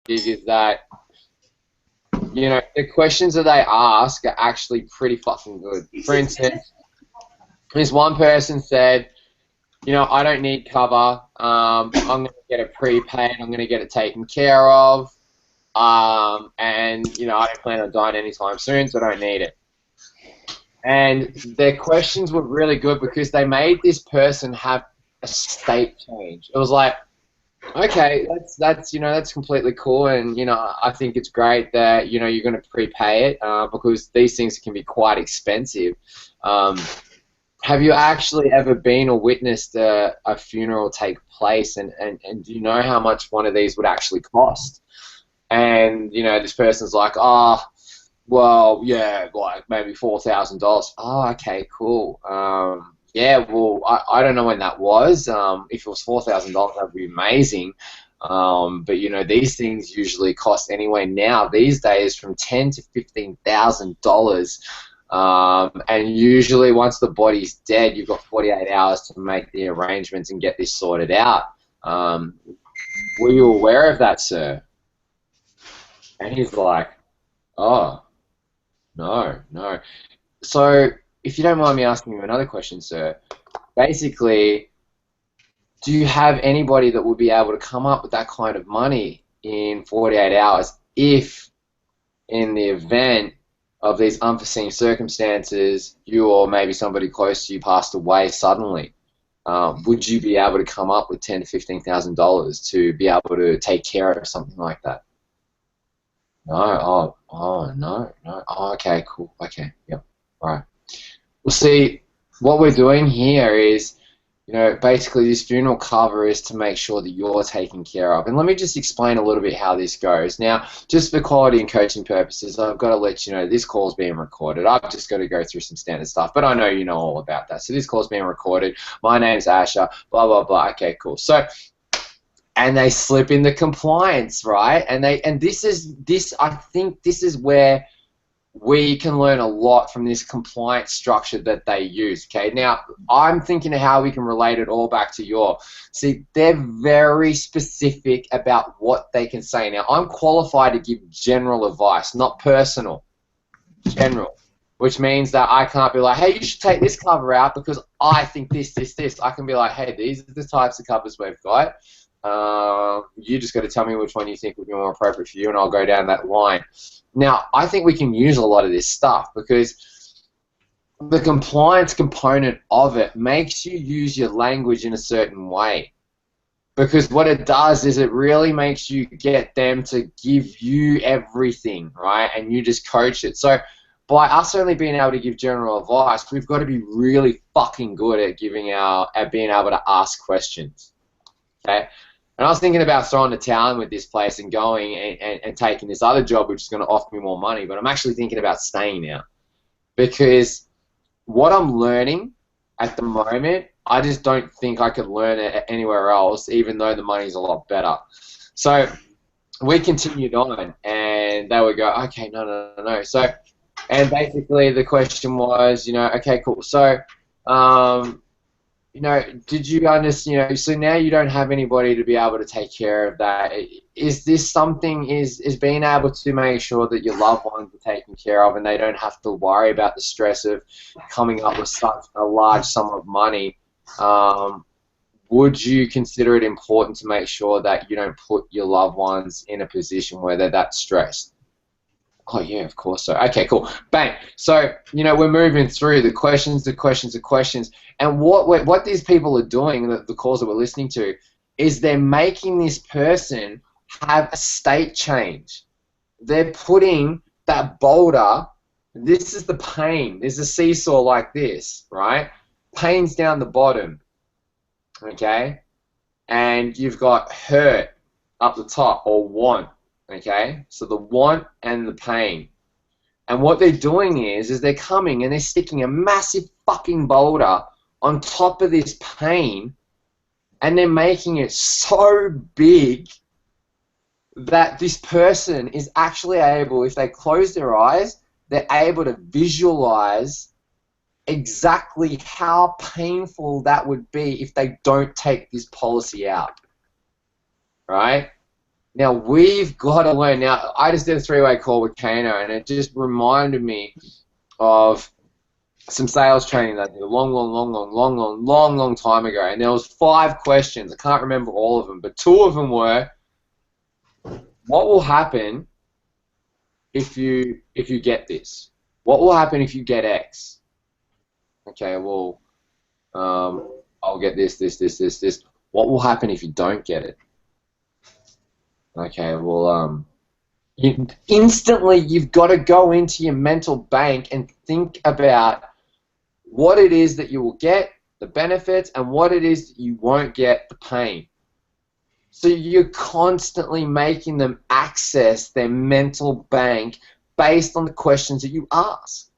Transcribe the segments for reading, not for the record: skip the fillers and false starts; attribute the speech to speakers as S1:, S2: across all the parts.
S1: is that, you know, the questions that they ask are actually pretty fucking good. For instance, this one person said, you know, I don't need cover. I'm going to get it prepaid. I'm going to get it taken care of. And, you know, I don't plan on dying anytime soon, so I don't need it. And their questions were really good because they made this person have a state change. It was like, okay, that's you know, that's completely cool, and you know, I think it's great that, you know, you're going to prepay it because these things can be quite expensive. Have you actually ever been or witnessed a funeral take place, and do you know how much one of these would actually cost? And you know, this person's like, oh, well, yeah, like maybe $4,000. Oh, okay, cool. Yeah, well, I don't know when that was. If it was $4,000, that would be amazing. But you know, these things usually cost anywhere now these days from $10,000 to $15,000. And usually, once the body's dead, you've got 48 hours to make the arrangements and get this sorted out. Were you aware of that, sir? And he's like, oh. No, no. So, if you don't mind me asking you another question, sir, basically, do you have anybody that would be able to come up with that kind of money in 48 hours if, in the event of these unforeseen circumstances, you or maybe somebody close to you passed away suddenly? Would you be able to come up with $10,000 to $15,000 to be able to take care of something like that? No, no. Oh, okay, cool. Okay, yep, all right. Well, see, what we're doing here is, you know, basically this funeral cover is to make sure that you're taken care of. And let me just explain a little bit how this goes. Now, just for quality and coaching purposes, I've got to let you know this call's being recorded. I've just got to go through some standard stuff, but I know you know all about that. So this call's being recorded. My name's Asher, blah, blah, blah. Okay, cool. So, and they slip in the compliance, right? And I think this is where we can learn a lot from this compliance structure that they use. Okay, now I'm thinking of how we can relate it all back to your. See, they're very specific about what they can say. Now, I'm qualified to give general advice, not personal, general. Which means that I can't be like, hey, you should take this cover out because I think this. I can be like, hey, these are the types of covers we've got. You just got to tell me which one you think would be more appropriate for you, and I'll go down that line. Now, I think we can use a lot of this stuff because the compliance component of it makes you use your language in a certain way. Because what it does is it really makes you get them to give you everything, right? And you just coach it. So by us only being able to give general advice, we've got to be really fucking good at being able to ask questions. Okay? And I was thinking about throwing the towel in with this place and going and taking this other job, which is going to offer me more money, but I'm actually thinking about staying now. Because what I'm learning at the moment, I just don't think I could learn it anywhere else, even though the money's a lot better. So we continued on, and they would go, okay, no. So, and basically the question was, you know, okay, cool. So, you know, did you understand, you know, so now you don't have anybody to be able to take care of that. Is this something, is being able to make sure that your loved ones are taken care of and they don't have to worry about the stress of coming up with such a large sum of money, would you consider it important to make sure that you don't put your loved ones in a position where they're that stressed? Oh, yeah, of course so. Okay, cool. Bang. So, you know, we're moving through the questions. And what these people are doing, the calls that we're listening to, is they're making this person have a state change. They're putting that boulder, this is the pain. There's a seesaw like this, right? Pain's down the bottom, okay? And you've got hurt up the top, or want. Okay, so the want and the pain. And what they're doing is they're coming and they're sticking a massive fucking boulder on top of this pain, and they're making it so big that this person is actually able, if they close their eyes, they're able to visualize exactly how painful that would be if they don't take this policy out. Right? Now we've got to learn. Now I just did a three-way call with Kano, and it just reminded me of some sales training that I did a long time ago. And there was 5 questions. I can't remember all of them, but 2 of them were, what will happen if you get this? What will happen if you get X? Okay, well, I'll get this. What will happen if you don't get it? Okay, well, instantly you've got to go into your mental bank and think about what it is that you will get, the benefits, and what it is that you won't get, the pain. So you're constantly making them access their mental bank based on the questions that you ask.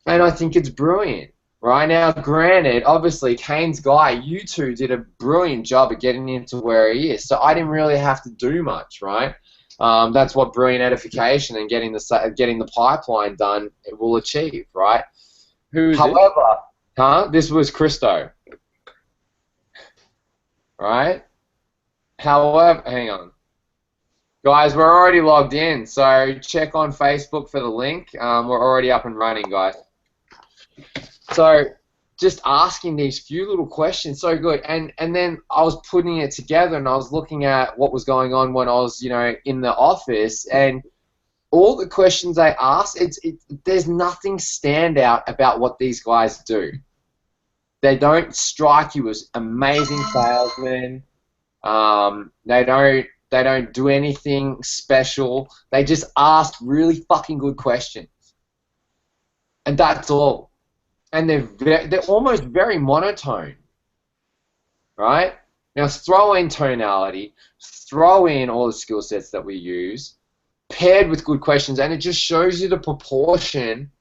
S1: And I think it's brilliant. Right now, granted, obviously, Kane's guy, you two did a brilliant job of getting him to where he is. So I didn't really have to do much, right? That's what brilliant edification and getting the pipeline done will achieve, right?
S2: Who is
S1: However, this was Christo, right? However, hang on. Guys, we're already logged in, so check on Facebook for the link. We're already up and running, guys. So just asking these few little questions, so good. And then I was putting it together, and I was looking at what was going on when I was, in the office, and all the questions they asked, there's nothing standout about what these guys do. They don't strike you as amazing salesmen. They don't do anything special. They just ask really fucking good questions, and that's all. And they're almost very monotone, right? Now throw in tonality, throw in all the skill sets that we use, paired with good questions, and it just shows you the proportion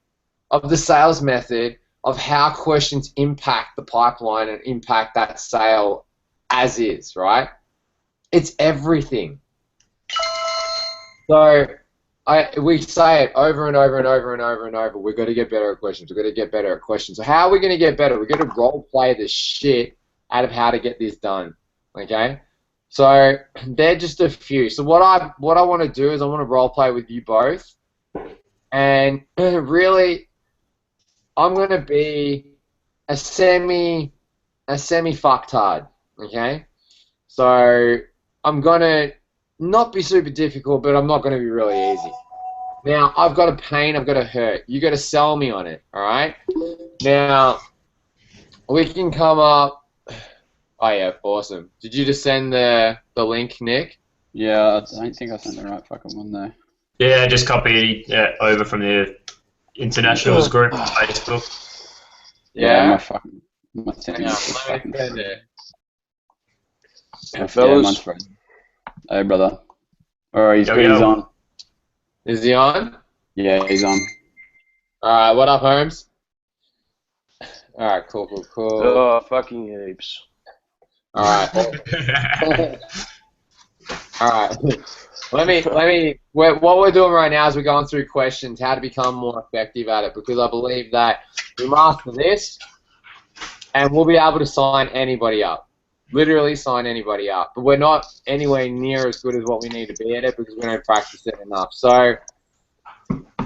S1: of the sales method of how questions impact the pipeline and impact that sale as is, right? It's everything. So we say it over and over and over and over and over. We've got to get better at questions. We've got to get better at questions. So how are we going to get better? We've got to role play the shit out of how to get this done. Okay? So they're just a few. So what I want to do is I want to role play with you both, and really, I'm going to be a semi fucktard. Okay? So I'm going to not be super difficult, but I'm not going to be really easy. Now, I've got a pain, I've got a hurt. You got to sell me on it, all right? Now, we can come up. Oh yeah, awesome. Did you just send the link, Nick?
S2: Yeah, I don't think I sent the right fucking one there.
S3: Yeah, just copy over from the Internationals group on Facebook.
S2: Yeah, my
S1: Hang on,
S2: settings are fucking
S1: send it.
S2: yeah, mine's frozen. Hey, brother. Alright, he's on.
S1: Is he on?
S2: Yeah, he's on.
S1: Alright, what up, Holmes? Alright, cool.
S4: Oh, fucking heaps.
S1: Alright. Alright. Let me. What we're doing right now is we're going through questions, how to become more effective at it, because I believe that we master this, and we'll be able to sign anybody up. Literally sign anybody up. But we're not anywhere near as good as what we need to be at it because we don't practice it enough. So I'm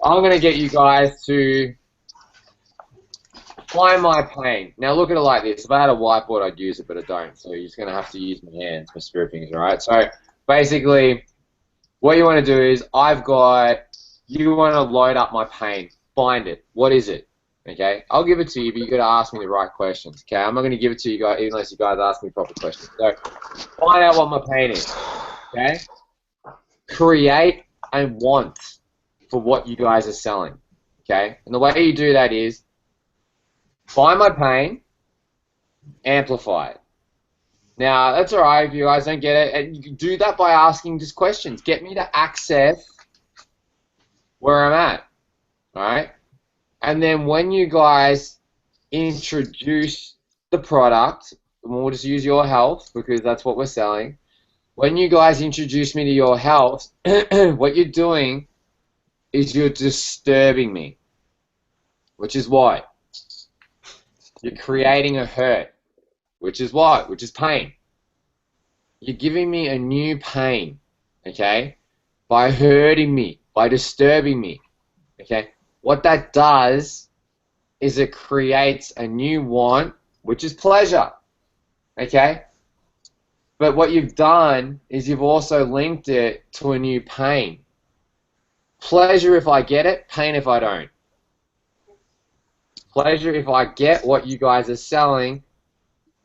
S1: going to get you guys to find my pain. Now look at it like this. If I had a whiteboard, I'd use it, but I don't. So you're just going to have to use my hands, my spirit fingers, all right? So basically, what you want to do is you want to load up my pain. Find it. What is it? Okay, I'll give it to you, but you got to ask me the right questions. Okay, I'm not going to give it to you guys unless you guys ask me proper questions. So, find out what my pain is. Okay, create a want for what you guys are selling. Okay, and the way you do that is find my pain, amplify it. Now that's all right if you guys don't get it, and you can do that by asking just questions. Get me to access where I'm at. All right. And then when you guys introduce the product, we'll just use your health because that's what we're selling. When you guys introduce me to your health, what you're doing is you're disturbing me, which is why. You're creating a hurt, which is what? Which is pain. You're giving me a new pain, okay? By hurting me, by disturbing me, okay? What that does is it creates a new want, which is pleasure, okay? But what you've done is you've also linked it to a new pain. Pleasure if I get it, pain if I don't. Pleasure if I get what you guys are selling,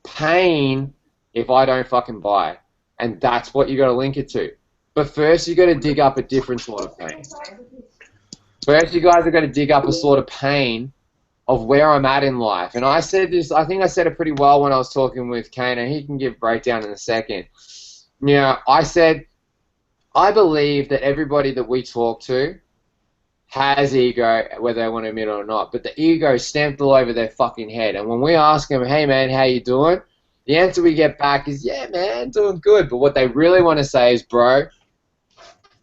S1: pain if I don't fucking buy. And that's what you got to link it to. But first you got to dig up a different sort of pain. First you guys are going to dig up a sort of pain of where I'm at in life. And I said this, I think I said it pretty well when I was talking with Kane, and he can give a breakdown in a second. You know, I said, I believe that everybody that we talk to has ego, whether they want to admit it or not, but the ego is stamped all over their fucking head. And when we ask them, hey man, how you doing? The answer we get back is, yeah man, doing good. But what they really want to say is, bro,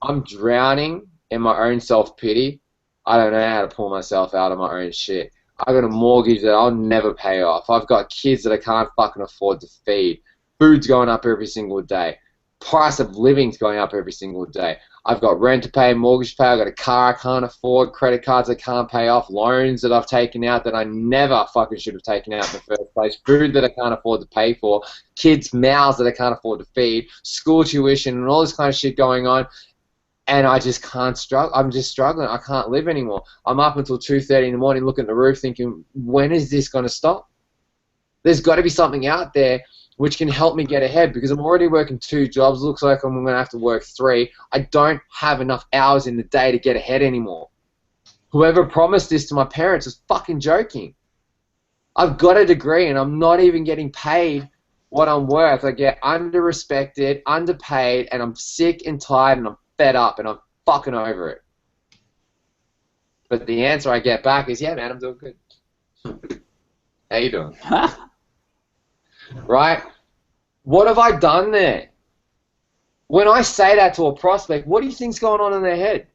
S1: I'm drowning in my own self-pity. I don't know how to pull myself out of my own shit. I got a mortgage that I'll never pay off. I've got kids that I can't fucking afford to feed. Food's going up every single day. Price of living's going up every single day. I've got rent to pay, mortgage to pay. I've got a car I can't afford, credit cards I can't pay off, loans that I've taken out that I never fucking should have taken out in the first place, food that I can't afford to pay for, kids' mouths that I can't afford to feed, school tuition and all this kind of shit going on. And I just can't struggle. I'm just struggling. I can't live anymore. I'm up until 2:30 in the morning looking at the roof thinking, when is this going to stop? There's got to be something out there which can help me get ahead because I'm already working 2 jobs. Looks like I'm going to have to work 3. I don't have enough hours in the day to get ahead anymore. Whoever promised this to my parents is fucking joking. I've got a degree and I'm not even getting paid what I'm worth. I get under-respected, underpaid, and I'm sick and tired and I'm fed up and I'm fucking over it. But the answer I get back is, yeah, man, I'm doing good. How you doing? Right? What have I done there? When I say that to a prospect, what do you think's going on in their head?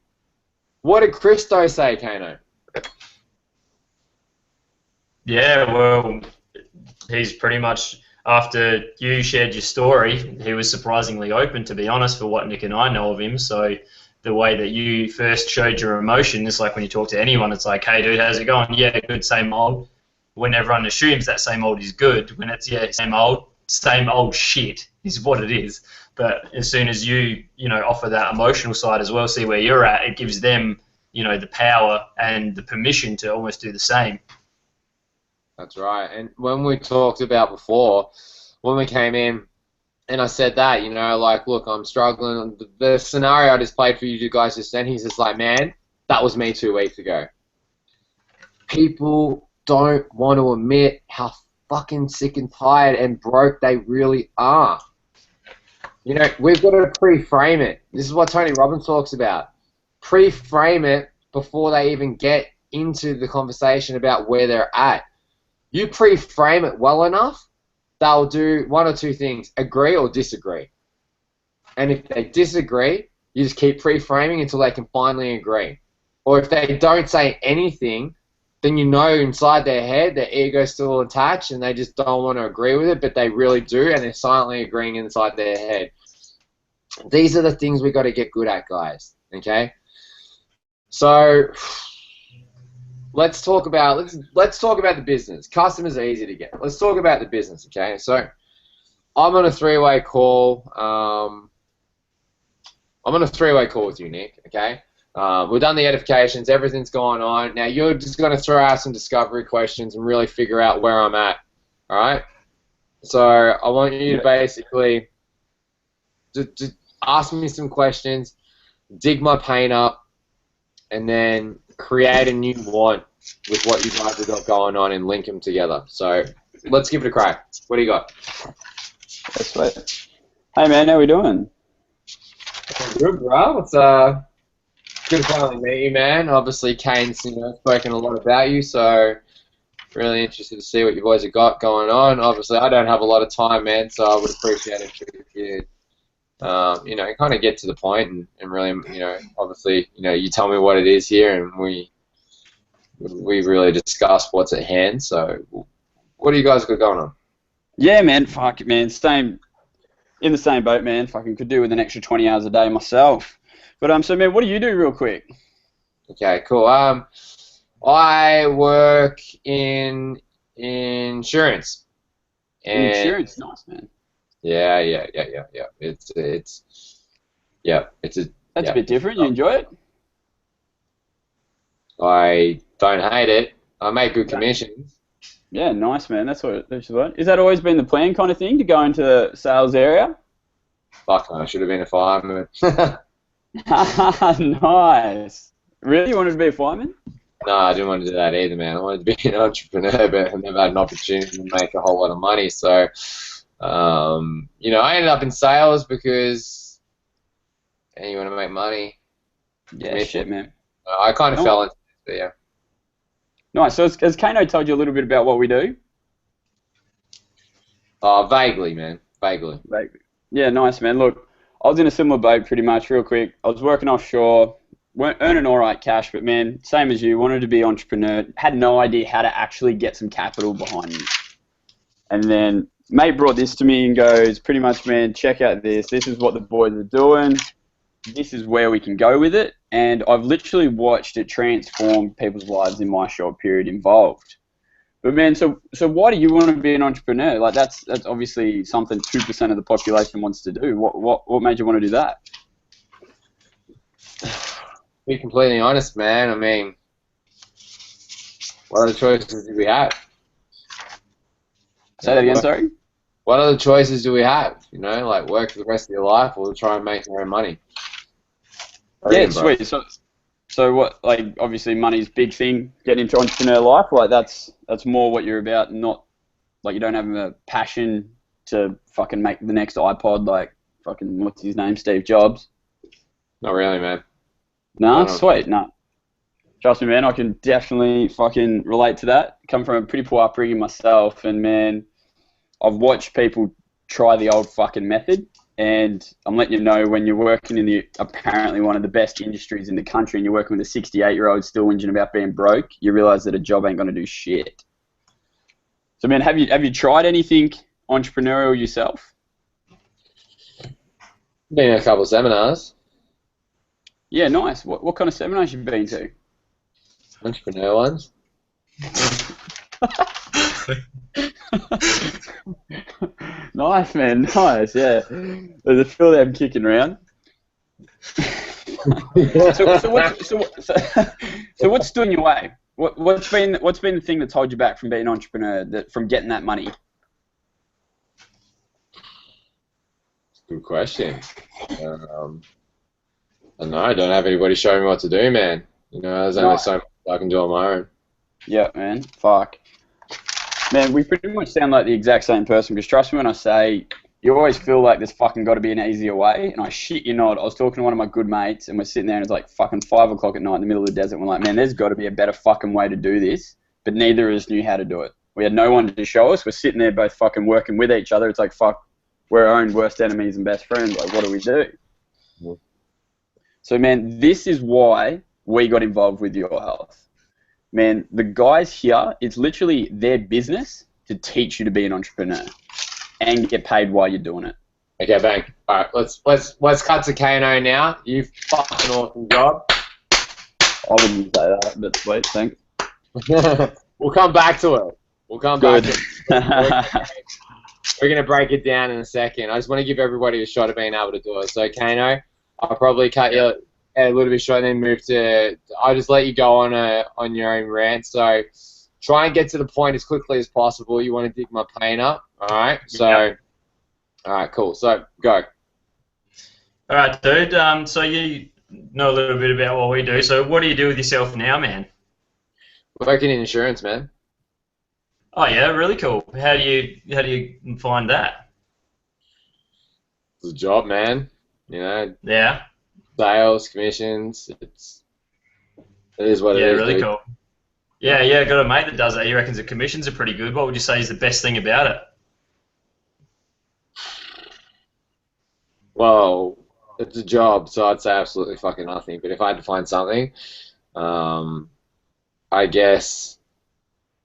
S1: What did Christo say, Kano?
S3: Yeah, well, he's pretty much, after you shared your story, he was surprisingly open, to be honest, for what Nick and I know of him. So the way that you first showed your emotion, it's like when you talk to anyone, it's like, hey, dude, how's it going? Yeah, good, same old. When everyone assumes that same old is good, when it's, yeah, same old shit is what it is. But as soon as you offer that emotional side as well, see where you're at, it gives them, the power and the permission to almost do the same.
S1: That's right. And when we talked about before, when we came in, and I said that, like, look, I'm struggling. The scenario I just played for you guys just then, he's just like, man, that was me 2 weeks ago. People don't want to admit how fucking sick and tired and broke they really are. We've got to pre-frame it. This is what Tony Robbins talks about. Pre-frame it before they even get into the conversation about where they're at. You pre-frame it well enough, they'll do one or two things, agree or disagree. And if they disagree, you just keep pre-framing until they can finally agree. Or if they don't say anything, then inside their head, their ego's still attached and they just don't want to agree with it, but they really do, and they're silently agreeing inside their head. These are the things we got to get good at, guys, okay? So let's talk about the business. Customers are easy to get. Let's talk about the business, okay? So I'm on a 3-way call. I'm on a 3-way call with you, Nick, okay? We've done the edifications. Everything's going on. Now you're just going to throw out some discovery questions and really figure out where I'm at, all right? So I want you to basically just ask me some questions, dig my pain up, and then create a new want with what you guys have got going on and link them together. So let's give it a crack. What do you got?
S2: That's right. Hey man, how we doing?
S1: Good, bro. It's good to finally meet you, man. Obviously, Kane's spoken a lot about you, so really interested to see what you boys have got going on. Obviously, I don't have a lot of time, man, so I would appreciate it if you kind of get to the point and really, obviously, you tell me what it is here, and we really discuss what's at hand. So, what do you guys got going on?
S2: Yeah, man. Fuck, man. Same In the same boat, man. Fucking could do with an extra 20 hours a day myself. But so man, what do you do real quick?
S1: Okay, cool. I work in insurance. And
S2: Insurance, nice man.
S1: yeah. It's
S2: That's a bit different. You enjoy it?
S1: I don't hate it. I make good commissions.
S2: Yeah, nice man. That's what. Is that always been the plan, kind of thing, to go into the sales area?
S1: Fuck no, I should have been a fireman.
S2: Nice. Really, you wanted to be a fireman?
S1: No, I didn't want to do that either, man. I wanted to be an entrepreneur, but I never had an opportunity to make a whole lot of money. So, I ended up in sales because you want to make money.
S2: Yeah, shit, man.
S1: I kind of fell into it, but yeah.
S2: Nice. So has Kano told you a little bit about what we do?
S1: Vaguely, man. Vaguely.
S2: Yeah, nice, man. Look, I was in a similar boat pretty much, real quick. I was working offshore, weren't earning all right cash, but man, same as you, wanted to be entrepreneur, had no idea how to actually get some capital behind me. And then mate brought this to me and goes, pretty much, man, check out this. This is what the boys are doing. This is where we can go with it. And I've literally watched it transform people's lives in my short period involved. But man, so why do you want to be an entrepreneur? Like that's obviously something 2% of the population wants to do. What made you want to do that?
S1: Be completely honest, man. I mean, what other choices do we have?
S2: Say that again, sorry?
S1: What other choices do we have? Like work for the rest of your life or try and make your own money?
S2: Yeah, sweet. So what, like, obviously money's a big thing, getting into entrepreneur life, like that's more what you're about, not, like you don't have a passion to fucking make the next iPod like fucking, what's his name, Steve Jobs.
S1: Not really, man.
S2: Nah, sweet, nah. Trust me, man, I can definitely fucking relate to that. Come from a pretty poor upbringing myself, and man, I've watched people try the old fucking method. And I'm letting you know, when you're working in the apparently one of the best industries in the country and you're working with a 68-year-old still whinging about being broke, you realize that a job ain't going to do shit. So, man, have you tried anything entrepreneurial yourself?
S1: Been in a couple of seminars.
S2: Yeah, nice. What kind of seminars you been to?
S1: Entrepreneur ones.
S2: Nice, man. Nice, yeah. There's a few of them kicking around. So what's stood in your way? What's been the thing that's held you back from being an entrepreneur, from getting that money?
S1: Good question. I don't know. I don't have anybody showing me what to do, man. There's only so much I can do on my own.
S2: Yeah, man. Fuck. Man, we pretty much sound like the exact same person, because trust me when I say, you always feel like there's fucking got to be an easier way, and I shit you not, I was talking to one of my good mates, and we're sitting there, and it's like fucking 5 o'clock at night in the middle of the desert, and we're like, man, there's got to be a better fucking way to do this, but neither of us knew how to do it. We had no one to show us, we're sitting there both fucking working with each other, it's like, fuck, we're our own worst enemies and best friends, like, what do we do?
S1: Yeah.
S2: So, man, this is why we got involved with Your Health. Man, the guys here, it's literally their business to teach you to be an entrepreneur and get paid while you're doing it.
S1: Okay, bang. All right, let's cut to Kano now. You fucking awesome job.
S2: I wouldn't say that, but sweet, thanks.
S1: We'll come back to it.
S2: Good.
S1: We're gonna break it down in a second. I just want to give everybody a shot of being able to do it. So, Kano, I'll probably cut you a little bit short and then move to. I'll just let you go on your own rant. So, try and get to the point as quickly as possible. You want to dig my pain up, all right? So, all right, cool. So, go.
S3: All right, dude. So you know a little bit about what we do. So, what do you do with yourself now, man?
S1: Working in insurance, man.
S3: Oh yeah, really cool. How do you find that?
S1: It's a job, man.
S3: Yeah.
S1: Sales, commissions. It is what it is.
S3: Yeah, really
S1: dude.
S3: cool. Yeah, I got a mate that does that. He reckons the commissions are pretty good. What would you say is the best thing about it?
S1: Well, it's a job, so I'd say absolutely fucking nothing. But if I had to find something, I guess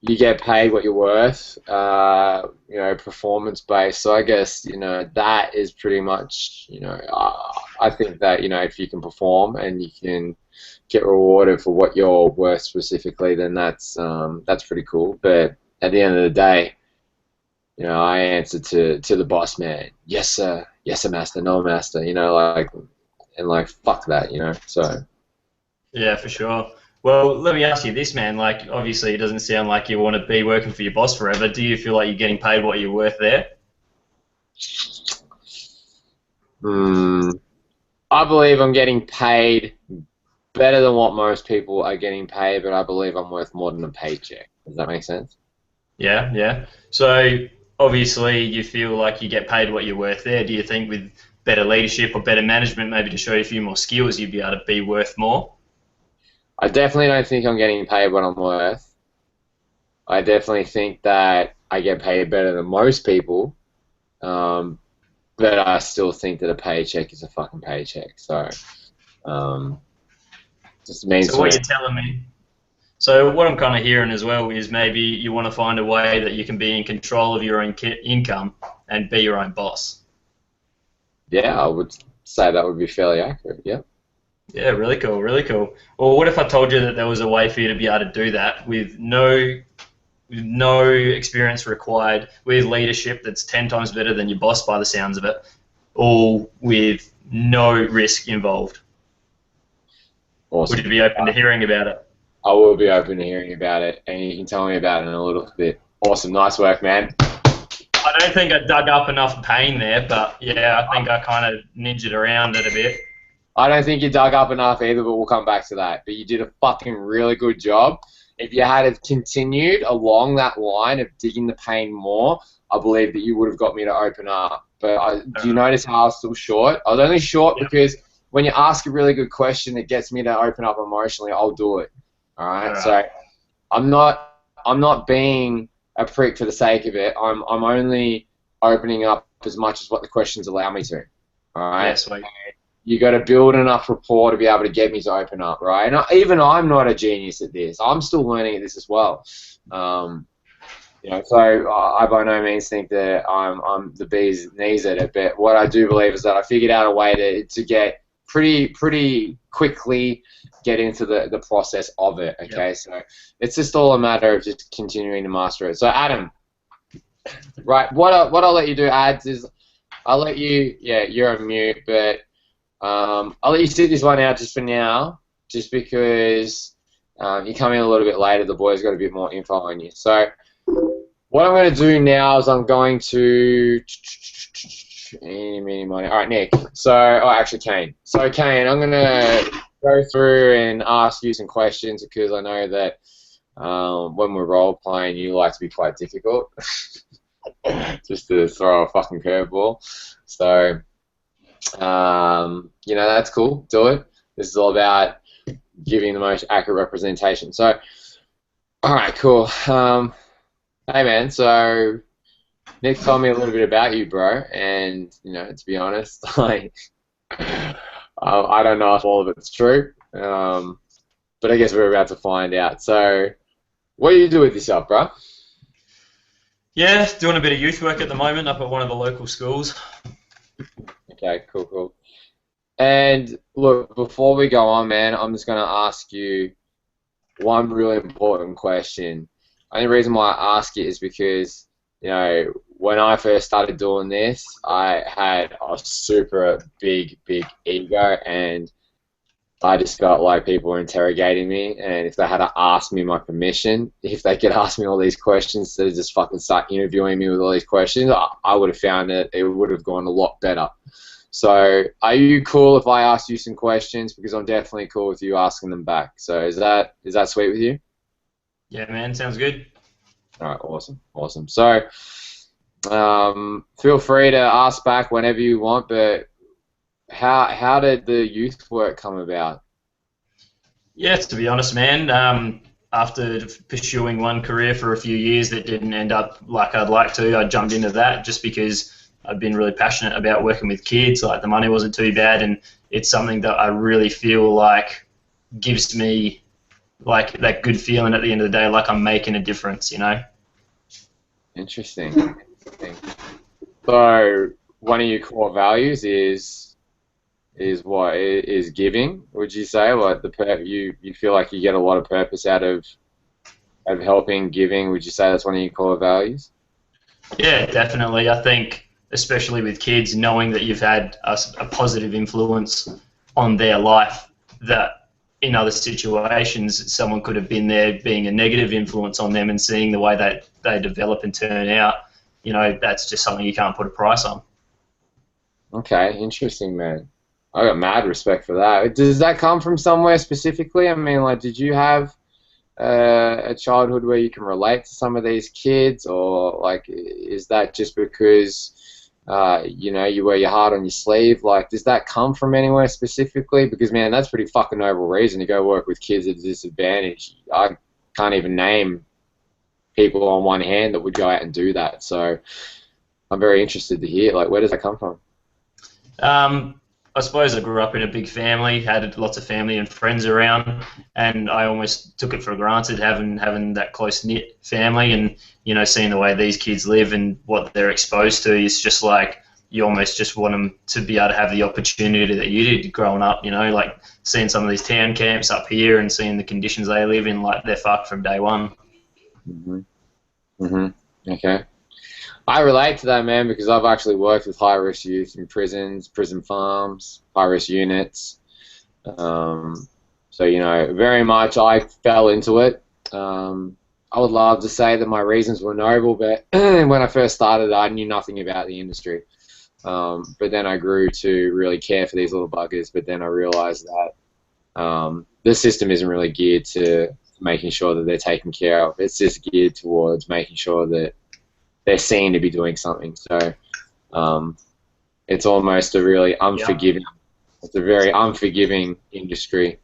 S1: you get paid what you're worth, you know, performance based. So I guess, you know, that is pretty much, you know, I think that, you know, if you can perform and you can get rewarded for what you're worth specifically, then that's pretty cool. But at the end of the day, you know, I answer to the boss man. Yes, sir. Yes, sir, master. No, master. You know, like, and like, fuck that, you know. So.
S3: Yeah, for sure. Well, let me ask you this, man. Like, obviously, it doesn't sound like you want to be working for your boss forever. Do you feel like you're getting paid what you're worth there?
S1: I believe I'm getting paid better than what most people are getting paid, but I believe I'm worth more than a paycheck. Does that make sense?
S3: Yeah, yeah. So, obviously, you feel like you get paid what you're worth there. Do you think with better leadership or better management, maybe to show you a few more skills, you'd be able to be worth more?
S1: I definitely don't think I'm getting paid what I'm worth. I definitely think that I get paid better than most people, but I still think that a paycheck is a fucking paycheck. So, just means
S3: So, what you're telling me. So, what I'm kind of hearing as well is maybe you want to find a way that you can be in control of your own income and be your own boss.
S1: Yeah, I would say that would be fairly accurate. Yeah.
S3: Yeah, really cool, really cool. Well, what if I told you that there was a way for you to be able to do that with no experience required, with leadership that's 10 times better than your boss by the sounds of it, all with no risk involved?
S1: Awesome.
S3: Would you be open to hearing about it?
S1: I will be open to hearing about it, and you can tell me about it in a little bit. Awesome, nice work, man.
S3: I don't think I dug up enough pain there, but yeah, I think I kind of ninja'd around it a bit.
S1: I don't think you dug up enough either, but we'll come back to that. But you did a fucking really good job. If you had have continued along that line of digging the pain more, I believe that you would have got me to open up. But do you notice how I was still short? I was only short because when you ask a really good question that gets me to open up emotionally, I'll do it. All right. So I'm not being a prick for the sake of it. I'm only opening up as much as what the questions allow me to. All right.
S3: Yeah, sweet.
S1: You got to build enough rapport to be able to get me to open up, right? And even I'm not a genius at this. I'm still learning at this as well. You know, so I by no means think that I'm the bee's knees at it. But what I do believe is that I figured out a way to get pretty quickly get into the process of it. Okay, yep. So it's just all a matter of just continuing to master it. So Adam, right? What I'll let you do, Ads, is I'll let you. Yeah, you're on mute, but. I'll let you sit this one out just for now, just because you come in a little bit later. The boys got a bit more info on you. So what I'm going to do now is I'm going to... All right, Nick. So, actually, Kane. So, Kane, I'm going to go through and ask you some questions because I know that when we're role-playing, you like to be quite difficult. Just to throw a fucking curveball. So... you know, that's cool. Do it. This is all about giving the most accurate representation. So, all right, cool. Hey, man. So, Nick told me a little bit about you, bro. And you know, to be honest, I don't know if all of it's true. But I guess we're about to find out. So, what do you do with yourself, bro?
S3: Yeah, doing a bit of youth work at the moment up at one of the local schools.
S1: Okay, cool. And look, before we go on, man, I'm just going to ask you one really important question. The only reason why I ask it is because, you know, when I first started doing this, I had a super big ego, and I just felt like people were interrogating me, and if they had to ask me my permission, if they could ask me all these questions instead of just fucking start interviewing me with all these questions, I would have found it would have gone a lot better. So, are you cool if I ask you some questions? Because I'm definitely cool with you asking them back. So, is that sweet with you?
S3: Yeah, man, sounds good.
S1: All right, awesome. So, feel free to ask back whenever you want. But how did the youth work come about?
S3: Yeah, to be honest, man. After pursuing one career for a few years that didn't end up like I'd like to, I jumped into that just because I've been really passionate about working with kids. Like, the money wasn't too bad, and it's something that I really feel like gives me like that good feeling at the end of the day, like I'm making a difference, you know.
S1: Interesting. Interesting. So one of your core values is what is giving? Would you say like you feel like you get a lot of purpose out of helping, giving? Would you say that's one of your core values?
S3: Yeah, definitely. I think, especially with kids, knowing that you've had a positive influence on their life, that in other situations someone could have been there being a negative influence on them, and seeing the way that they develop and turn out, you know, that's just something you can't put a price on.
S1: Okay, interesting, man. I got mad respect for that. Does that come from somewhere specifically? I mean, like, did you have a childhood where you can relate to some of these kids, or like, is that just because you know, you wear your heart on your sleeve? Like, does that come from anywhere specifically? Because man, that's pretty fucking noble reason to go work with kids at a disadvantage. I can't even name people on one hand that would go out and do that. So I'm very interested to hear, like, where does that come from?
S3: I suppose I grew up in a big family, had lots of family and friends around, and I almost took it for granted having that close knit family, and you know, seeing the way these kids live and what they're exposed to is just like you almost just want them to be able to have the opportunity that you did growing up. You know, like seeing some of these town camps up here and seeing the conditions they live in, like they're fucked from day one.
S1: Mhm. Mhm. Okay. I relate to that, man, because I've actually worked with high-risk youth in prisons, prison farms, high-risk units. So, you know, very much I fell into it. I would love to say that my reasons were noble, but when I first started, I knew nothing about the industry. But then I grew to really care for these little buggers, but then I realized that the system isn't really geared to making sure that they're taken care of. It's just geared towards making sure that they're seen to be doing something. So it's almost a really unforgiving, it's a very unforgiving industry,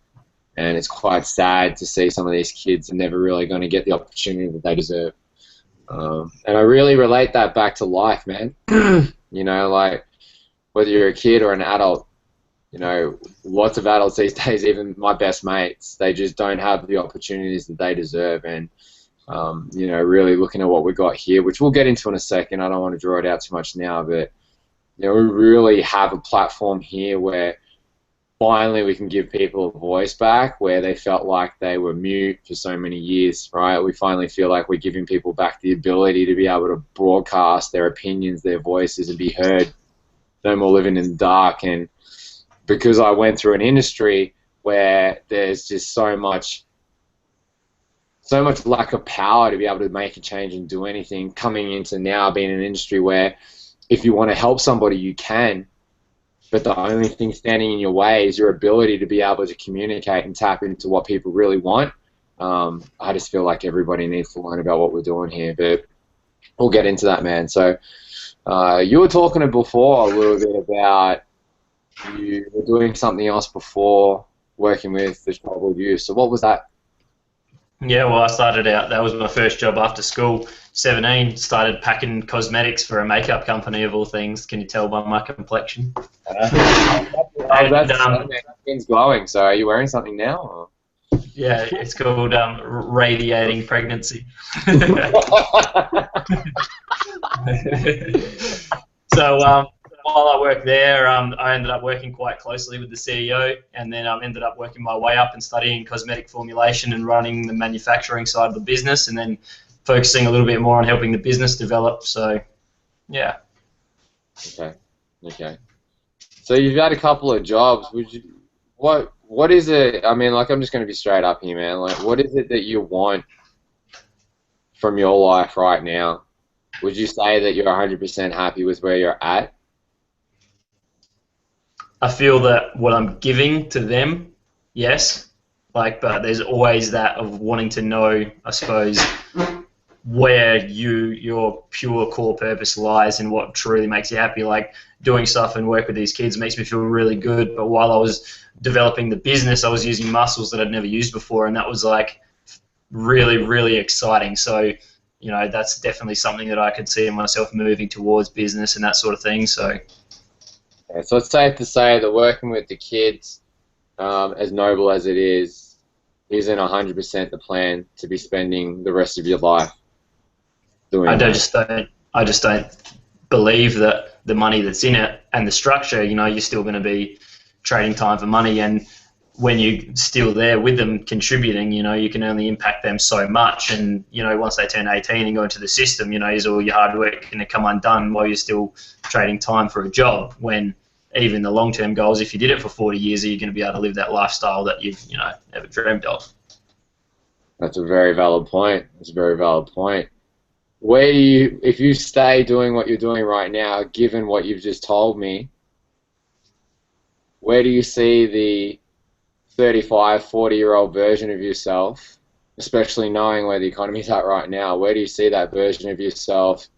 S1: and it's quite sad to see some of these kids are never really going to get the opportunity that they deserve. And I really relate that back to life, man. You know, like whether you're a kid or an adult, you know, lots of adults these days, even my best mates, they just don't have the opportunities that they deserve. And you know, really looking at what we got here, which we'll get into in a second. I don't want to draw it out too much now, but you know, we really have a platform here where finally we can give people a voice back where they felt like they were mute for so many years, right? We finally feel like we're giving people back the ability to be able to broadcast their opinions, their voices, and be heard. No more living in the dark. And because I went through an industry where there's just so much lack of power to be able to make a change and do anything, coming into now being an industry where if you want to help somebody, you can, but the only thing standing in your way is your ability to be able to communicate and tap into what people really want. I just feel like everybody needs to learn about what we're doing here, but we'll get into that, man. So you were talking before a little bit about you were doing something else before working with the troubled youth. So what was that?
S3: Yeah, well, I started out, that was my first job after school, 17, started packing cosmetics for a makeup company of all things. Can you tell by my complexion?
S1: That skin's glowing, so are you wearing something now? Or?
S3: Yeah, it's called radiating pregnancy. So while I worked there, I ended up working quite closely with the CEO, and then I ended up working my way up and studying cosmetic formulation and running the manufacturing side of the business, and then focusing a little bit more on helping the business develop. So, yeah.
S1: Okay. Okay. So you've had a couple of jobs. What is it? I mean, like, I'm just going to be straight up here, man. Like, what is it that you want from your life right now? Would you say that you're 100% happy with where you're at?
S3: I feel that what I'm giving to them, yes, like, but there's always that of wanting to know, I suppose, where your pure core purpose lies and what truly makes you happy. Like doing stuff and work with these kids makes me feel really good, but while I was developing the business, I was using muscles that I'd never used before, and that was like really, really exciting. So, you know, that's definitely something that I could see myself moving towards business and that sort of thing. So.
S1: Okay, so it's safe to say that working with the kids, as noble as it is, isn't 100% the plan to be spending the rest of your life doing
S3: I
S1: that.
S3: just don't believe that the money that's in it and the structure, you're still going to be trading time for money, and when you're still there with them contributing, you can only impact them so much, and once they turn 18 and go into the system, is all your hard work going to come undone while you're still trading time for a job, when even the long-term goals, if you did it for 40 years, are you going to be able to live that lifestyle that you've never dreamed of?
S1: That's a very valid point. That's a very valid point. Where do you, if you stay doing what you're doing right now, given what you've just told me, where do you see the 35, 40-year-old version of yourself, especially knowing where the economy's at right now, where do you see that version of yourself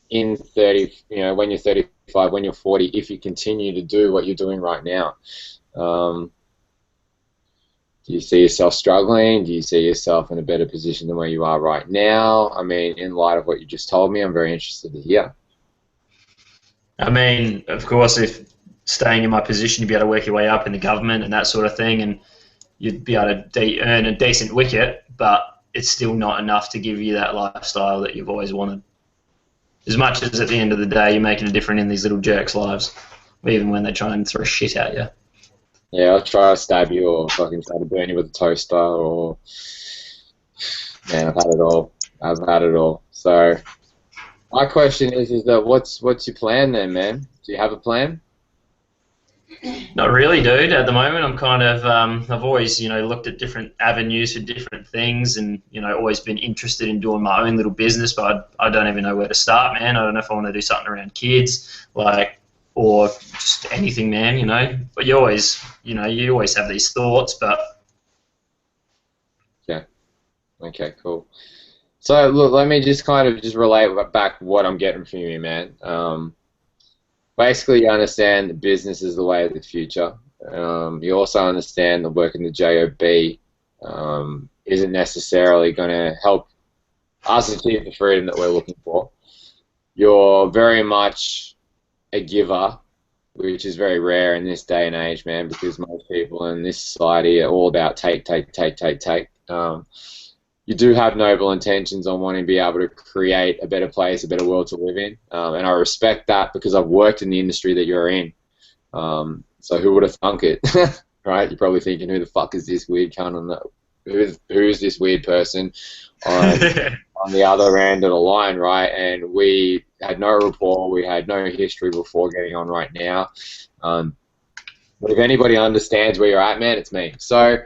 S1: in 30, when you're 35, when you're 40, if you continue to do what you're doing right now? Do you see yourself struggling? Do you see yourself in a better position than where you are right now? I mean, in light of what you just told me, I'm very interested to hear.
S3: I mean, of course, if staying in my position, you'd be able to work your way up in the government and that sort of thing, and you'd be able to earn a decent wicket, but it's still not enough to give you that lifestyle that you've always wanted. As much as at the end of the day, you're making a difference in these little jerks' lives, even when they try and throw shit at you.
S1: Yeah, I'll try to stab you or fucking try to burn you with a toaster or... Man, I've had it all. I've had it all. So, my question is that what's your plan then, man? Do you have a plan?
S3: Not really, dude. At the moment, I'm kind of, I've always, looked at different avenues for different things, and always been interested in doing my own little business, but I don't even know where to start, man. I don't know if I want to do something around kids, or just anything, man. But you always have these thoughts, but
S1: Yeah. Okay, cool. So look, let me just kind of relate back what I'm getting from you, man. Basically, you understand that business is the way of the future. You also understand that working the JOB isn't necessarily going to help us achieve the freedom that we're looking for. You're very much a giver, which is very rare in this day and age, man, because most people in this society are all about take. You do have noble intentions on wanting to be able to create a better place, a better world to live in, and I respect that because I've worked in the industry that you're in. So who would have thunk it, right? You're probably thinking, who the fuck is this weird cunt on the, who's this weird person on the other end of the line, right? And we had no rapport, we had no history before getting on right now. But if anybody understands where you're at, man, it's me. So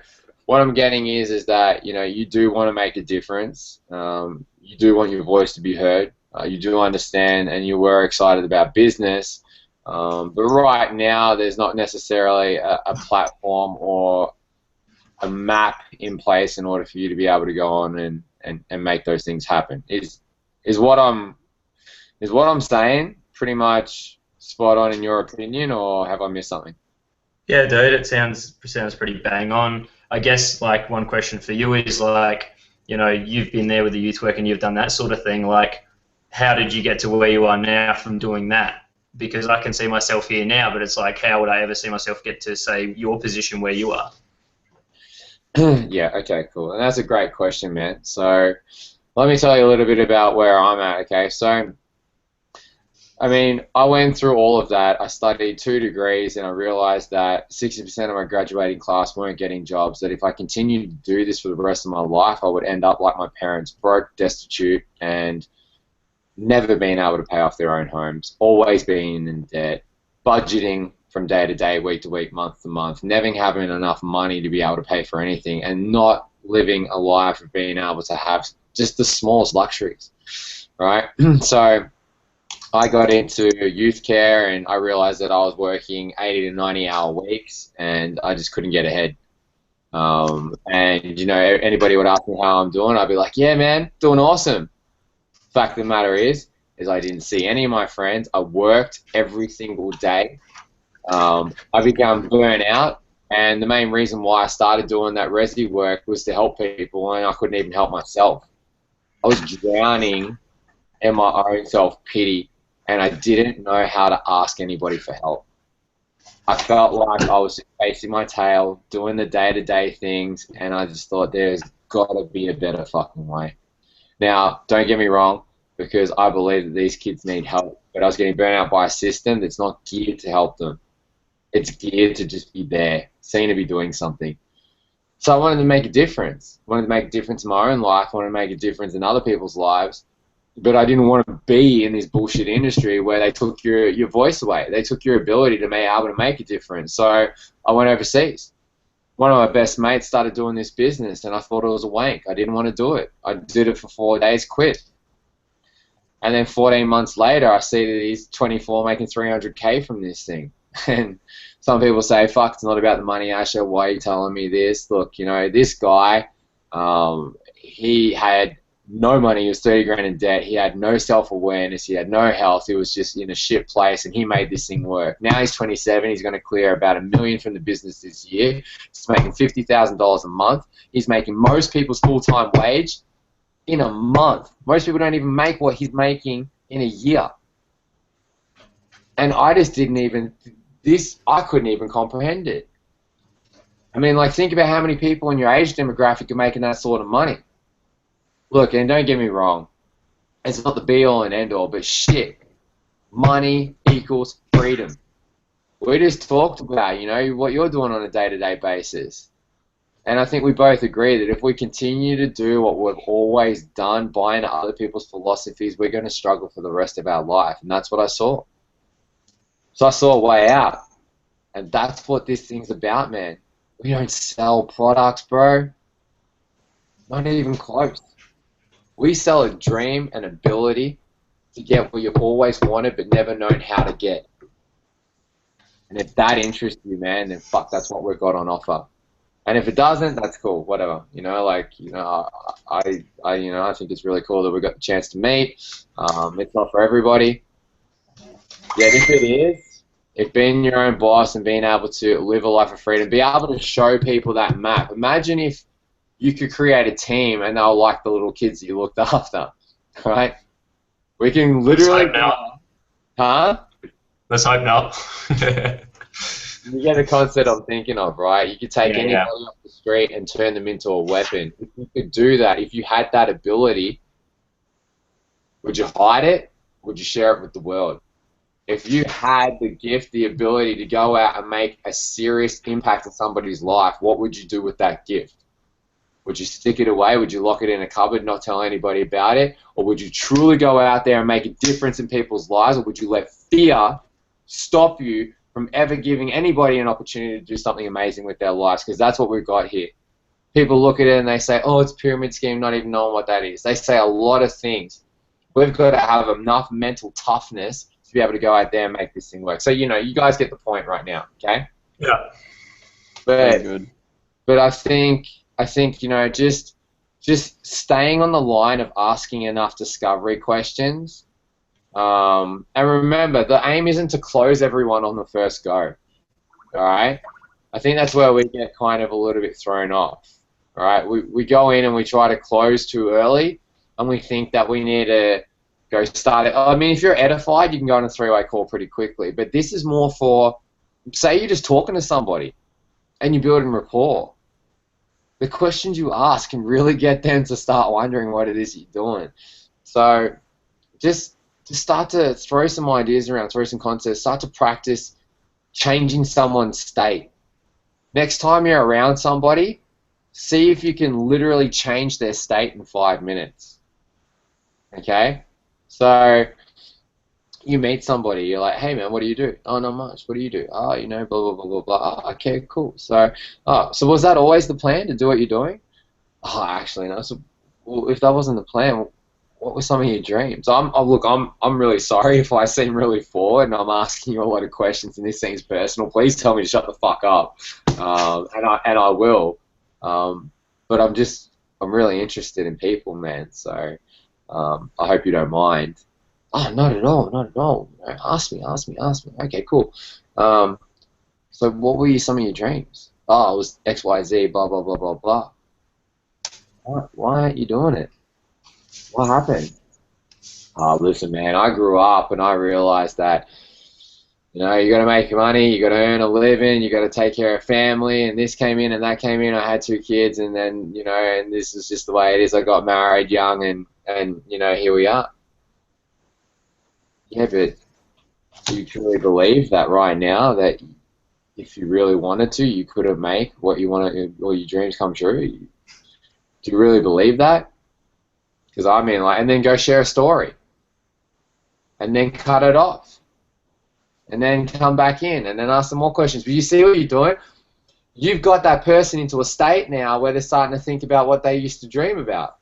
S1: what I'm getting is that you do want to make a difference. You do want your voice to be heard. You do understand, and you were excited about business. But right now, there's not necessarily a platform or a map in place in order for you to be able to go on and make those things happen. Is what I'm saying pretty much spot on in your opinion, or have I missed something?
S3: Yeah, dude, it sounds pretty bang on. I guess one question for you is you've been there with the youth work and you've done that sort of thing. How did you get to where you are now from doing that? Because I can see myself here now, but it's how would I ever see myself get to say your position where you are?
S1: Yeah. Okay. Cool. And that's a great question, man. So let me tell you a little bit about where I'm at. Okay. So I mean, I went through all of that. I studied 2 degrees, and I realized that 60% of my graduating class weren't getting jobs, that if I continued to do this for the rest of my life, I would end up like my parents, broke, destitute, and never being able to pay off their own homes, always being in debt, budgeting from day to day, week to week, month to month, never having enough money to be able to pay for anything, and not living a life of being able to have just the smallest luxuries, right? So I got into youth care, and I realized that I was working 80 to 90-hour weeks, and I just couldn't get ahead. And anybody would ask me how I'm doing, I'd be like, yeah, man, doing awesome. Fact of the matter is I didn't see any of my friends. I worked every single day. I became burnt out, and the main reason why I started doing that resi work was to help people, and I couldn't even help myself. I was drowning in my own self-pity, and I didn't know how to ask anybody for help. I felt like I was just chasing my tail, doing the day-to-day things, and I just thought there's got to be a better fucking way. Now, don't get me wrong, because I believe that these kids need help, but I was getting burnt out by a system that's not geared to help them. It's geared to just be there, seen to be doing something. So I wanted to make a difference. I wanted to make a difference in my own life. I wanted to make a difference in other people's lives. But I didn't want to be in this bullshit industry where they took your voice away. They took your ability to be able to make a difference. So I went overseas. One of my best mates started doing this business, and I thought it was a wank. I didn't want to do it. I did it for 4 days, quit. And then 14 months later, I see that he's 24 making 300K from this thing. And some people say, fuck, it's not about the money, Asher. Why are you telling me this? Look, you know, this guy, he had no money. He was 30 grand in debt. He had no self-awareness. He had no health. He was just in a shit place, and he made this thing work. Now he's 27. He's going to clear about $1 million from the business this year. He's making $50,000 a month. He's making most people's full-time wage in a month. Most people don't even make what he's making in a year. And I just didn't even, I couldn't even comprehend it. I mean, like, think about how many people in your age demographic are making that sort of money. Look, and don't get me wrong, it's not the be-all and end-all, but shit, money equals freedom. We just talked about, you know, what you're doing on a day-to-day basis. And I think we both agree that if we continue to do what we've always done, buy into other people's philosophies, we're going to struggle for the rest of our life. And that's what I saw. So I saw a way out. And that's what this thing's about, man. We don't sell products, bro. Not even close. We sell a dream, an ability to get what you've always wanted but never known how to get. And if that interests you, man, then fuck, that's what we've got on offer. And if it doesn't, that's cool, whatever. You know, like, you know, I think it's really cool that we got the chance to meet. It's not for everybody. Yet if it is, if being your own boss and being able to live a life of freedom, be able to show people that map. Imagine if you could create a team and they were like the little kids that you looked after, right? We can literally...
S3: Let's hope not.
S1: Huh?
S3: Let's hope not.
S1: You get the concept I'm thinking of, right? You could take anybody off the street and turn them into a weapon. If you could do that, if you had that ability, would you hide it? Would you share it with the world? If you had the gift, the ability to go out and make a serious impact on somebody's life, what would you do with that gift? Would you stick it away? Would you lock it in a cupboard, not tell anybody about it? Or would you truly go out there and make a difference in people's lives? Or would you let fear stop you from ever giving anybody an opportunity to do something amazing with their lives? Because that's what we've got here. People look at it and they say, oh, it's a pyramid scheme, not even knowing what that is. They say a lot of things. We've got to have enough mental toughness to be able to go out there and make this thing work. So, you know, you guys get the point right now, okay?
S3: Yeah.
S1: But I think, you know, just staying on the line of asking enough discovery questions. And remember, the aim isn't to close everyone on the first go. All right? I think that's where we get kind of a little bit thrown off. All right? We go in and we try to close too early, and we think that we need to go start it. I mean, if you're edified, you can go on a three-way call pretty quickly. But this is more for, say you're just talking to somebody and you're building rapport. The questions you ask can really get them to start wondering what it is you're doing. So just start to throw some ideas around, throw some concepts, start to practice changing someone's state. Next time you're around somebody, see if you can literally change their state in 5 minutes. Okay? So you meet somebody, you're like, hey man, what do you do? Oh, not much. What do you do? Oh, you know, blah, blah, blah, blah, blah. Oh, okay, cool. So was that always the plan, to do what you're doing? Oh, actually, no. So, well, if that wasn't the plan, what were some of your dreams? Look, I'm really sorry if I seem really forward and I'm asking you a lot of questions and this seems personal. Please tell me to shut the fuck up, and I will. But I'm really interested in people, man. So I hope you don't mind. Oh, not at all, not at all. Ask me. Okay, cool. So what were some of your dreams? Oh, it was X, Y, Z, blah, blah, blah, blah, blah. Why aren't you doing it? What happened? Oh, listen, man, I grew up and I realized that You know, you got to make money, you got to earn a living, you got to take care of family, and this came in and that came in. I had 2 kids, and then, you know, and this is just the way it is. I got married young, and you know, here we are. Yeah, but do you truly believe that right now, that if you really wanted to, you could have made what you wanted, all your dreams come true? Do you really believe that? Because I mean, like, and then go share a story, and then cut it off, and then come back in, and then ask some more questions. But you see what you're doing? You've got that person into a state now where they're starting to think about what they used to dream about.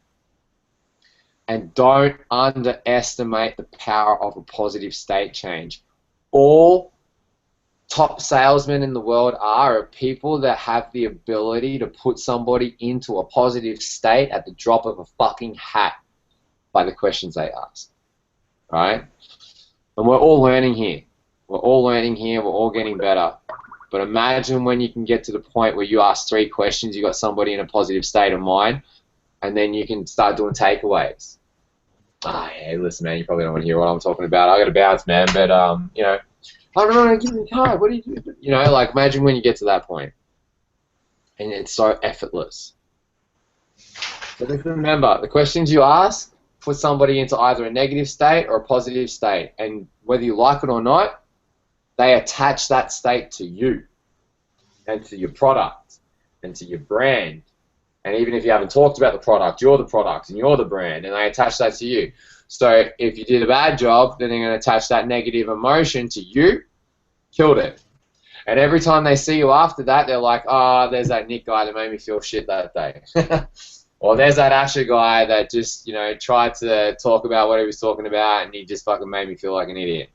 S1: And don't underestimate the power of a positive state change. All top salesmen in the world are people that have the ability to put somebody into a positive state at the drop of a fucking hat by the questions they ask. Right? And we're all learning here. We're all learning here. We're all getting better. But imagine when you can get to the point where you ask 3 questions, you got somebody in a positive state of mind, and then you can start doing takeaways. Hey, listen, man, you probably don't want to hear what I'm talking about. I got to bounce, man, but, you know, I don't know, give me a card, what do you do? You know, like, imagine when you get to that point. And it's so effortless. So just remember, the questions you ask put somebody into either a negative state or a positive state. And whether you like it or not, they attach that state to you and to your product and to your brand. And even if you haven't talked about the product and you're the brand, and they attach that to you. So if you did a bad job, then they're going to attach that negative emotion to you. Killed it. And every time they see you after that, they're like, oh, there's that Nick guy that made me feel shit that day. Or there's that Asher guy that just, you know, tried to talk about what he was talking about, and he just fucking made me feel like an idiot.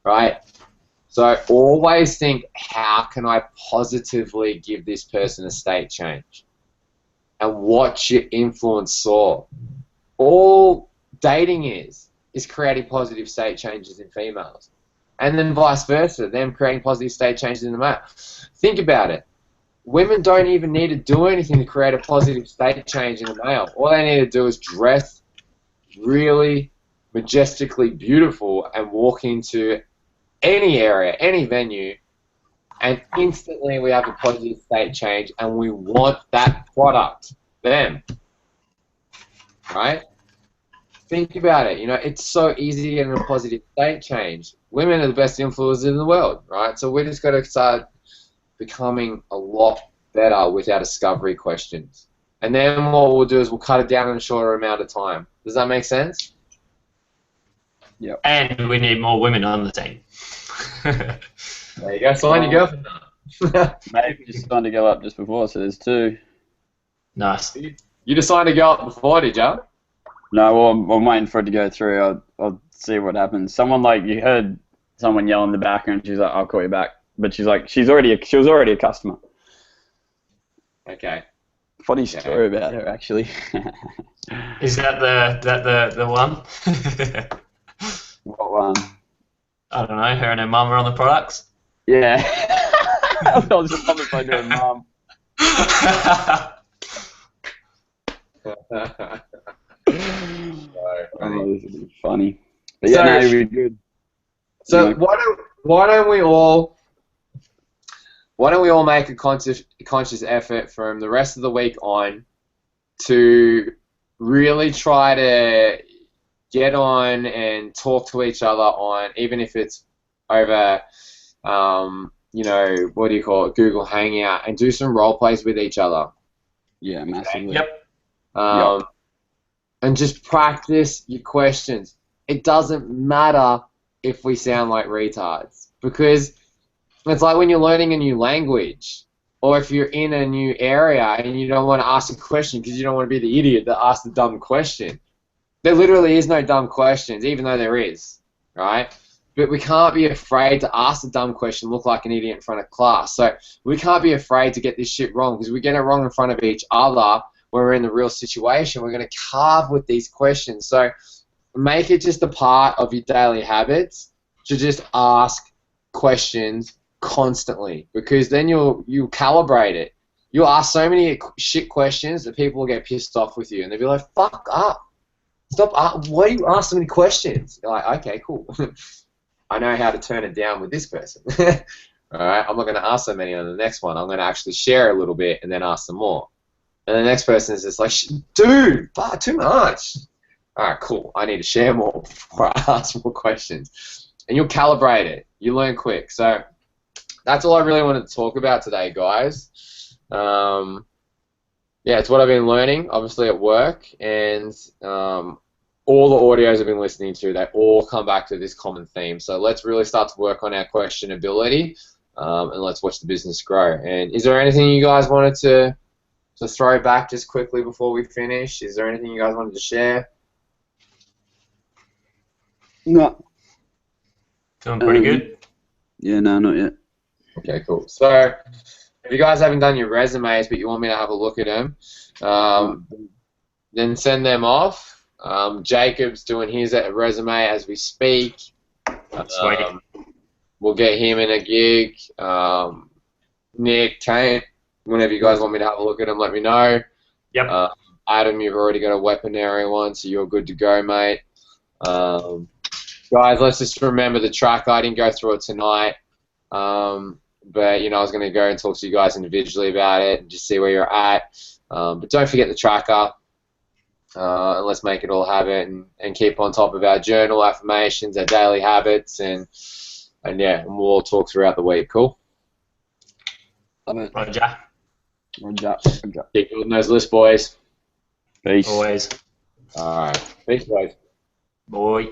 S1: Right? So always think, how can I positively give this person a state change? And watch your influence soar. All dating is creating positive state changes in females. And then vice versa, them creating positive state changes in the male. Think about it. Women don't even need to do anything to create a positive state change in the male. All they need to do is dress really majestically beautiful and walk into any area, any venue, and instantly we have a positive state change, and we want that product, them, right? Think about it. You know, it's so easy to get in a positive state change. Women are the best influencers in the world, right? So we just got to start becoming a lot better with our discovery questions. And then what we'll do is we'll cut it down in a shorter amount of time. Does that make sense?
S2: Yeah.
S3: And we need more women on the team.
S1: There you go. Sign your girlfriend.
S2: Mate, just signed a girl up just before, so there's 2.
S3: Nice.
S1: You just signed a girl up before, did you?
S2: No, well, I'm waiting for it to go through. I'll see what happens. Someone, like, you heard someone yell in the background. She's like, I'll call you back. But she's like, she was already a customer.
S1: Okay.
S2: Funny story about her, actually.
S3: Is that the one?
S2: What one?
S3: I don't know. Her and her mum are on the products.
S2: Yeah. I was just on the phone to her mum. Oh, this is funny. But yeah, no, we're good.
S1: So why don't we all make a conscious effort from the rest of the week on to really try to get on and talk to each other on, even if it's over, you know, what do you call it, Google Hangout, and do some role plays with each other.
S2: Yeah, massively.
S3: Yep.
S1: And just practice your questions. It doesn't matter if we sound like retards, because it's like when you're learning a new language, or if you're in a new area and you don't want to ask a question because you don't want to be the idiot that asks the dumb question. There literally is no dumb questions, even though there is, right? But we can't be afraid to ask the dumb question, look like an idiot in front of class. So we can't be afraid to get this shit wrong, because we get it wrong in front of each other when we're in the real situation. We're going to carve with these questions. So make it just a part of your daily habits to just ask questions constantly, because then you'll calibrate it. You'll ask so many shit questions that people will get pissed off with you, and they'll be like, fuck up. Stop. Why do you ask so many questions? You're like, okay, cool. I know how to turn it down with this person. All right, I'm not going to ask so many on the next one. I'm going to actually share a little bit and then ask some more. And the next person is just like, dude, too much. All right, cool. I need to share more before I ask more questions. And you'll calibrate it. You learn quick. So that's all I really wanted to talk about today, guys. Yeah, it's what I've been learning, obviously, at work. And all the audios I've been listening to, they all come back to this common theme. So let's really start to work on our questionability, and let's watch the business grow. And is there anything you guys wanted to throw back just quickly before we finish? Is there anything you guys wanted to share?
S2: No.
S3: Feeling pretty good.
S2: Yeah, no, not yet.
S1: Okay, cool. So if you guys haven't done your resumes but you want me to have a look at them, then send them off. Jacob's doing his resume as we speak.
S3: Sweet.
S1: We'll get him in a gig. Nick, Kane, whenever you guys want me to have a look at them, let me know.
S3: Yep.
S1: Adam, you've already got a weaponary one, so you're good to go, mate. Guys, let's just remember the tracker. I didn't go through it tonight, but I was going to go and talk to you guys individually about it and just see where you're at. But don't forget the tracker. And let's make it all habit and keep on top of our journal affirmations, our daily habits, and we'll all talk throughout the week. Cool?
S2: Love it.
S3: Roger.
S2: Roger.
S1: Keep building those lists, boys.
S2: Peace.
S3: Always.
S1: All right. Peace, boys.
S3: Boy.